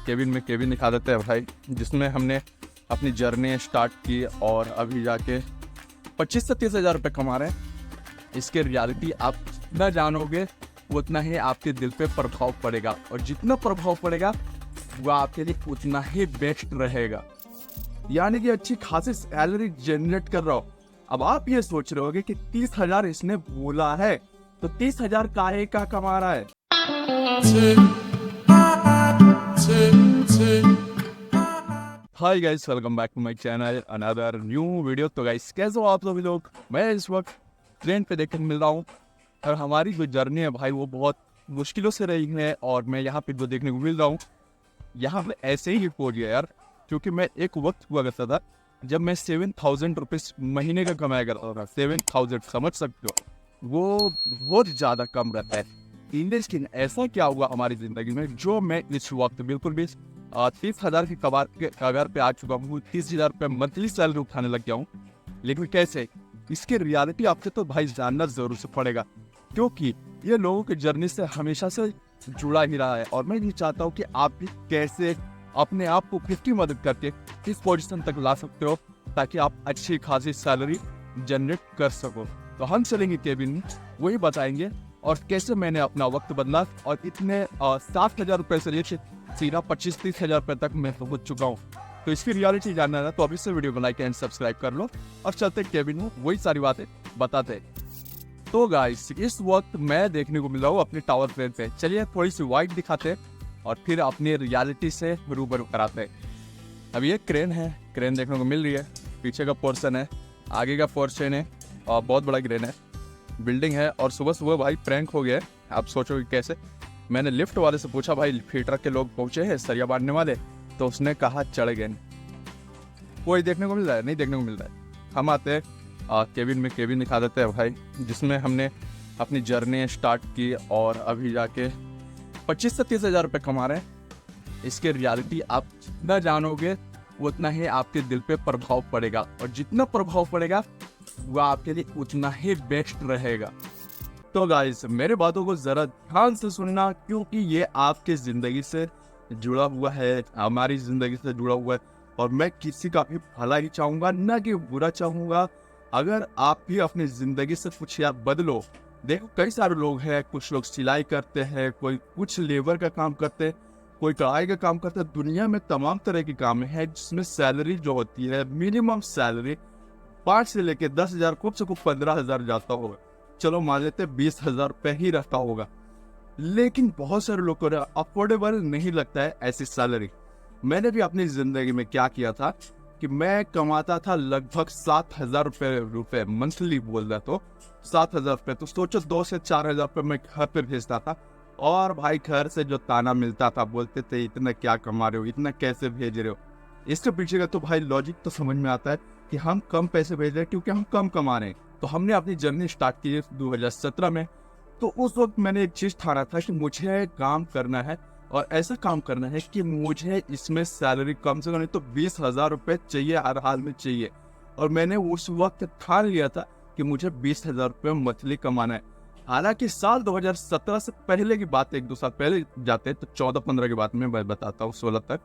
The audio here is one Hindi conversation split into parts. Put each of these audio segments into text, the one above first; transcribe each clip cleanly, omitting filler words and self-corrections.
केबिन दिखा देते हैं भाई, जिसमें हमने अपनी जर्नी स्टार्ट की और अभी जाके 25 से 30 हज़ार रुपये कमा रहे हैं। इसके रियलिटी आप जितना जानोगे उतना ही आपके दिल पे प्रभाव पड़ेगा, और जितना प्रभाव पड़ेगा वो आपके लिए उतना ही बेस्ट रहेगा। यानी कि अच्छी खासी सैलरी जनरेट कर रहा हो। अब आप ये सोच रहे होगे कि 30,000 इसने बोला है, तो 30,000 काहे का कमा रहा है। Hi guys, welcome back to my channel, another new video. तो गाइस कैसे हो आप सभी लोग? मैं इस वक्त ट्रेन पे देखने मिल रहा हूँ, और हमारी जो जर्नी है भाई वो बहुत मुश्किलों से रही है, और मैं यहाँ पे जो देखने को मिल रहा हूँ यहाँ पे ऐसे ही पहुँच गया यार। क्योंकि मैं एक वक्त हुआ करता था जब मैं 7,000 रुपीज़ महीने का कमाया करता था। 7,000 समझ सकते हो, वो बहुत ज़्यादा कम रहता है। लेकिन ऐसा क्या हुआ हमारी ज़िंदगी में जो मैं इस वक्त बिल्कुल भी 30,000 की कगार पे आ चुका हूँ। 30,000 रुपये मंथली सैलरी उठाने लग गया हूँ। लेकिन कैसे, इसकी रियलिटी आपसे तो भाई जानना जरूर से पड़ेगा, क्योंकि ये लोगों की जर्नी से हमेशा से जुड़ा ही रहा है। और मैं ये चाहता हूँ कि आप भी कैसे अपने आप को किसकी मदद करके इस पोजीशन तक ला सकते हो, ताकि आप अच्छी खासी सैलरी जनरेट कर सको। तो हम चलेंगे केबिन में, वही बताएंगे, और कैसे मैंने अपना वक्त बदला और इतने 7,000 रुपये से लेकर सीधा 25-30 हज़ार रुपये तक मैं पहुंच चुका हूँ। तो इसकी रियलिटी जानना है तो अभी से वीडियो को लाइक एंड सब्सक्राइब कर लो, और चलते केबिन में वही सारी बातें बताते हैं। तो गाइस इस वक्त मैं देखने को मिल रहा हूँ अपनी टावर ट्रेन पे। चलिए थोड़ी सी वाइट दिखाते हैं और फिर अपनी रियलिटी से रूबरू कराते हैं। अब ये क्रेन है, क्रेन देखने को मिल रही है, पीछे का पोर्शन है, आगे का पोर्शन है, और बहुत बड़ा क्रेन है, बिल्डिंग है। और सुबह सुबह भाई प्रैंक हो गया। आप सोचोगे कैसे? मैंने लिफ्ट वाले से पूछा भाई फीटर के लोग पहुंचे हैं सरिया बांधने वाले, तो उसने कहा चढ़ गए। कोई देखने को मिल रहा है? नहीं देखने को मिल रहा है। हम आते हैं केबिन दिखा देते हैं भाई, जिसमें हमने अपनी जर्नी स्टार्ट की और अभी जाके 25 से 30 हज़ार रुपये कमा रहे हैं। इसके रियलिटी आप जितना जानोगे उतना ही आपके दिल पे प्रभाव पड़ेगा, और जितना प्रभाव पड़ेगा वो आपके लिए उतना ही बेस्ट रहेगा। तो गाइस मेरे बातों को जरा ध्यान से सुनना, क्योंकि ये आपके जिंदगी से जुड़ा हुआ है, हमारी जिंदगी से जुड़ा हुआ है, और मैं किसी का भी भला ही चाहूंगा, ना कि बुरा चाहूंगा। अगर आप भी अपनी जिंदगी से कुछ यार बदलो। देखो कई सारे लोग हैं, कुछ लोग सिलाई करते हैं, कोई कुछ लेबर का काम करते हैं, कोई कढ़ाई का काम करता है। दुनिया में तमाम तरह के काम है जिसमें सैलरी जो होती है, मिनिमम सैलरी 5 से लेके 10,000, खूब से खूब 15,000 जाता होगा। चलो मान लेते 20,000 रुपये ही रहता होगा। लेकिन बहुत सारे लोग को अफोर्डेबल नहीं लगता है ऐसी सैलरी। मैंने भी अपनी जिंदगी में क्या किया था कि मैं कमाता था लगभग 7,000 रुपये मंथली, बोल रहा तो 7,000 रुपये। तो सोचो 2 से 4,000 रुपये मैं घर पे भेजता था, और भाई घर से जो ताना मिलता था, बोलते थे इतना क्या कमा रहे हो, इतना कैसे भेज रहे हो। इसके पीछे का तो भाई लॉजिक तो समझ में आता है कि हम कम पैसे भेज रहे हैं क्योंकि हम कम कमा रहे हैं। तो हमने अपनी जर्नी स्टार्ट की है 2017 में। तो उस वक्त मैंने एक चीज़ ठाना था कि मुझे काम करना है, और ऐसा काम करना है कि मुझे इसमें सैलरी कम से कम नहीं तो 20,000 रुपये चाहिए, हर हाल में चाहिए। और मैंने उस वक्त ठान लिया था कि मुझे 20,000 रुपये मंथली कमाना है। हालांकि साल 2017 से पहले की बात, 1-2 साल पहले जाते हैं, तो 14-15 की बात में मैं बताता हूँ, 16 तक।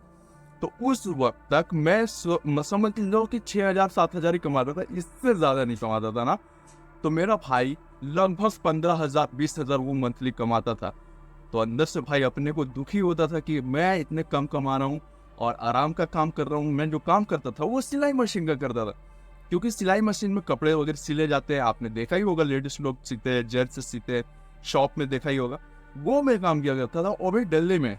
तो उस वक्त तक मैं समझ लो कि 6,000-7,000 ही कमाता था, इससे ज़्यादा नहीं कमाता था ना। तो मेरा भाई लगभग 15,000-20,000 वो मंथली कमाता था। तो अंदर से भाई अपने को दुखी होता था कि मैं इतने कम कमा रहा हूँ और आराम का काम कर रहा हूँ। मैं जो काम करता था वो सिलाई मशीन का करता था, क्योंकि सिलाई मशीन में कपड़े वगैरह सिले जाते हैं। आपने देखा ही होगा, लेडीज लोग सीते हैं, जेंट्स सीते हैं, शॉप में देखा ही होगा। वो मैं काम किया करता था, और भी दिल्ली में,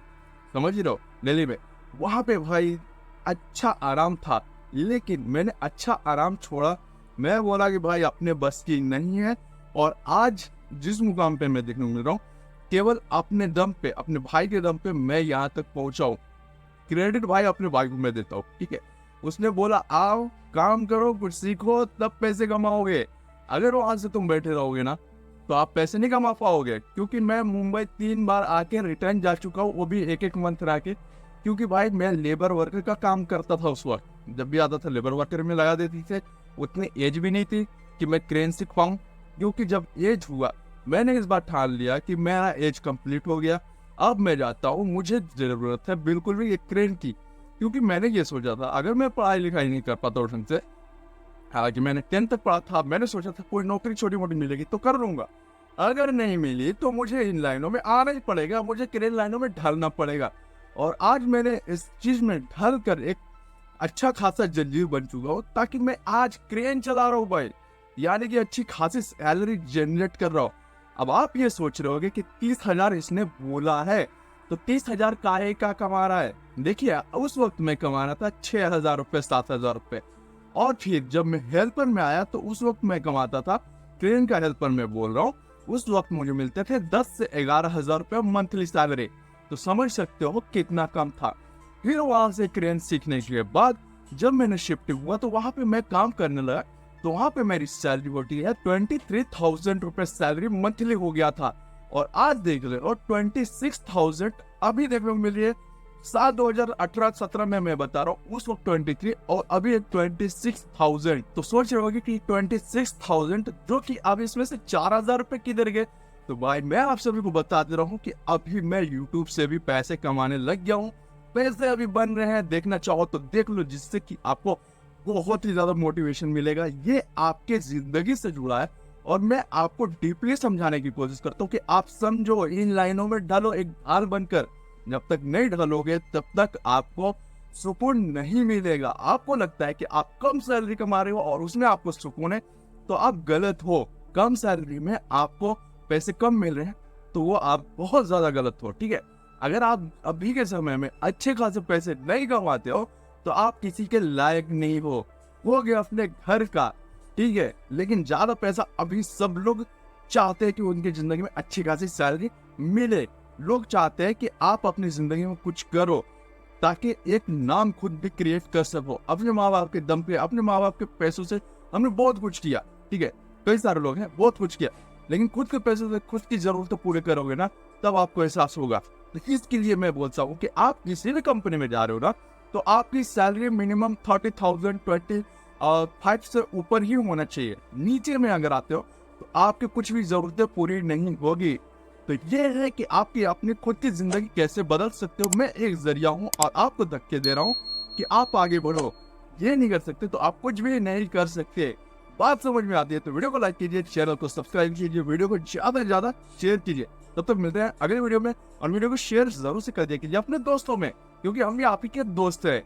समझ ही रहो, दिल्ली में। वहाँ पे भाई अच्छा आराम था, लेकिन मैंने अच्छा आराम छोड़ा। मैं बोला कि भाई अपने बस की नहीं है, और आज जिस मुकाम पे मैं देखने को मिल रहा हूँ, केवल अपने दम पे, अपने भाई के दम पे मैं यहाँ तक पहुँचा हूँ। क्रेडिट भाई अपने भाई को मैं देता हूँ, ठीक है। उसने बोला आओ काम करो, कुछ सीखो, तब पैसे कमाओगे। अगर वहां से तुम बैठे रहोगे ना तो आप पैसे नहीं कमा पाओगे। क्योंकि मैं मुंबई 3 बार आके रिटर्न जा चुका हूँ, वो भी एक मंथ रह के। क्योंकि भाई मैं लेबर वर्कर का काम करता था उस वक्त, जब भी आता था लेबर वर्कर में लगा देती थे। उतनी एज भी नहीं थी कि मैं क्रेन सीख पाऊँ, क्योंकि जब एज हुआ मैंने इस बार ठान लिया कि मेरा एज कंप्लीट हो गया, अब मैं जाता हूँ, मुझे जरूरत है बिल्कुल भी एक क्रेन की, क्योंकि मैंने ये सोचा था अगर मैं पढ़ाई लिखाई नहीं कर पाता ढंग से, हालांकि मैंने 10th तक पढ़ा था, मैंने सोचा था कोई नौकरी छोटी मोटी मिलेगी तो कर लूंगा, अगर नहीं मिली तो मुझे इन लाइनों में आना ही पड़ेगा, मुझे क्रेन लाइनों में ढलना पड़ेगा। और आज मैंने इस चीज में ढल कर एक अच्छा खासा जंजीर बन चुका हूँ, ताकि मैं आज क्रेन चला रहा हूँ भाई, यानी कि अच्छी खासी सैलरी जनरेट कर रहा हूँ। अब आप ये सोच रहे होगे कि 30,000 इसने बोला है तो 30,000 काहे का कमा रहा है। देखिए उस वक्त मैं कमा रहा था 6,000 रुपये 7,000 रुपये, और फिर जब मैं हेल्पर में आया तो उस वक्त मैं कमाता था, ट्रेन का हेल्पर मैं बोल रहा हूँ, उस वक्त मुझे मिलते थे 10 से 11,000 रुपये मंथली सैलरी। तो समझ सकते हो कितना कम था। फिर वहां से क्रेन सीखने के बाद जब मैंने शिफ्ट हुआ तो वहां पे मैं काम करने लगा, तो वहां पे मेरी सैलरी होती है 23,000 रुपये सैलरी मंथली हो गया था। और आज देख रहे हो 26,000 अभी देखने को मिल रही है। 2018-17 में मैं बता रहा हूँ, उस वक्त 23 और अभी 26,000। तो सोच रहे होगे कि 26,000 जो कि अब इसमें से 4,000 रुपये किधर गए। तो भाई मैं आप सभी को बता दे रहा हूँ कि अभी मैं यूट्यूब से भी पैसे कमाने लग गया हूँ, पैसे अभी बन रहे हैं, देखना चाहो तो देख लो, जिससे कि आपको बहुत ही ज्यादा मोटिवेशन मिलेगा। ये आपके जिंदगी से जुड़ा है और मैं आपको डीपली समझाने की कोशिश करता हूँ कि आप समझो, इन लाइनों में ढलो एक ढाल बनकर। जब तक नहीं ढलोगे तब तक आपको सुकून नहीं मिलेगा। आपको लगता है कि आप कम सैलरी कमा रहे हो और उसमें आपको सुकून है, तो आप गलत हो। कम सैलरी में आपको पैसे कम मिल रहे हैं तो वो आप बहुत ज्यादा गलत हो, ठीक है। अगर आप अभी के समय में अच्छे खासे पैसे नहीं कमाते हो तो आप किसी के लायक नहीं हो गया अपने घर का, ठीक है। लेकिन ज्यादा पैसा अभी सब लोग चाहते हैं कि उनकी जिंदगी में अच्छी खासी सैलरी मिले। लोग चाहते हैं कि आप अपनी जिंदगी में कुछ करो ताकि एक नाम खुद भी क्रिएट कर सको। अपने माँ बाप के दम पे, अपने माँ बाप के पैसों से हमने बहुत कुछ किया, ठीक है। कई सारे लोग हैं बहुत कुछ किया, लेकिन खुद के पैसों से खुद की जरूरत पूरे करोगे ना, तब आपको एहसास होगा। तो इसके लिए मैं बोलता हूँ कि आप किसी भी कंपनी में जा रहे हो ना, तो आपकी सैलरी मिनिमम 30,000 25 से ऊपर ही होना चाहिए। नीचे में अगर आते हो तो आपकी कुछ भी जरूरतें पूरी नहीं होगी। तो ये है कि आपकी अपनी खुद की जिंदगी कैसे बदल सकते हो। मैं एक जरिया हूँ और आपको धक्के दे रहा हूँ कि आप आगे बढ़ो। ये नहीं कर सकते तो आप कुछ भी नहीं कर सकते। बात समझ में आती है तो वीडियो को लाइक कीजिए, चैनल को सब्सक्राइब कीजिए, वीडियो को ज्यादा से ज्यादा शेयर कीजिए। तब तक मिलते हैं अगले वीडियो में, और वीडियो को शेयर जरूर से कर दिया कीजिए अपने दोस्तों में, क्योंकि हम भी आप ही के दोस्त हैं।